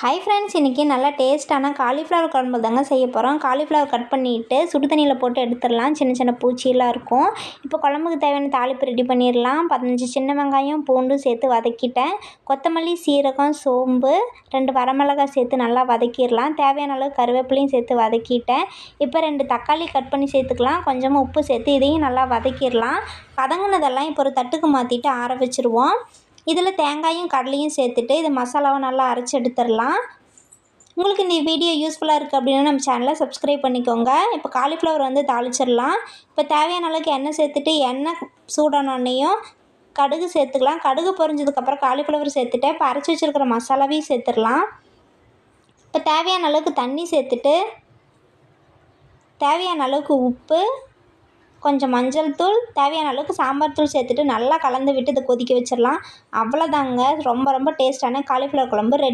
Hi friends, இன்றைக்கி நல்லா டேஸ்ட்டான காலிஃப்ளவர் குழம்பு தாங்க செய்ய போகிறோம். காலிஃப்ளவர் கட் பண்ணிவிட்டு சுடு தண்ணியில் போட்டு எடுத்துடலாம். சின்ன சின்ன பூச்சியெல்லாம் இருக்கும். இப்போ குழம்புக்கு தேவையான தாளிப்பு ரெடி பண்ணிடலாம். 15 சின்ன வெங்காயம் பூண்டு சேர்த்து வதக்கிட்டேன். கொத்தமல்லி, சீரகம், சோம்பு, 2 வரமிளகாய் சேர்த்து நல்லா வதக்கிடலாம். தேவையான அளவு கருவேப்பிலையும் சேர்த்து வதக்கிட்டேன். இப்போ 2 தக்காளி கட் பண்ணி சேர்த்துக்கலாம். கொஞ்சமாக உப்பு சேர்த்து இதையும் நல்லா வதக்கிடலாம். வதங்கினதெல்லாம் இப்போ ஒரு தட்டுக்கு மாற்றிட்டு ஆற வச்சுருவோம். இதில் தேங்காயும் கடலையும் சேர்த்துட்டு இது மசாலாவை நல்லா அரைச்சி எடுத்துடலாம். உங்களுக்கு இந்த வீடியோ யூஸ்ஃபுல்லாக இருக்குது அப்படின்னா நம்ம சேனலை சப்ஸ்கிரைப் பண்ணிக்கோங்க. இப்போ காலிஃப்ளவர் தாளிச்சிடலாம். இப்போ தேவையான அளவுக்கு எண்ணெய் சேர்த்துட்டு எண்ணெய் சூடானோன்னையும் கடுகு சேர்த்துக்கலாம். கடுகு பொரிஞ்சதுக்கப்புறம் காலிஃப்ளவர் சேர்த்துட்டு இப்போ அரைச்சி வச்சுருக்கிற மசாலாவையும் சேர்த்துடலாம். இப்போ தேவையான அளவுக்கு தண்ணி சேர்த்துட்டு தேவையான அளவுக்கு உப்பு, கொஞ்சம் மஞ்சள் தூள், தேவையான அளவுக்கு சாம்பார் தூள் சேர்த்துட்டு நல்லா கலந்து விட்டு இதை கொதிக்க வச்சிடலாம். அவ்வளோதாங்க, ரொம்ப ரொம்ப டேஸ்ட்டான காலிஃப்ளவர் குழம்பு ரெடி.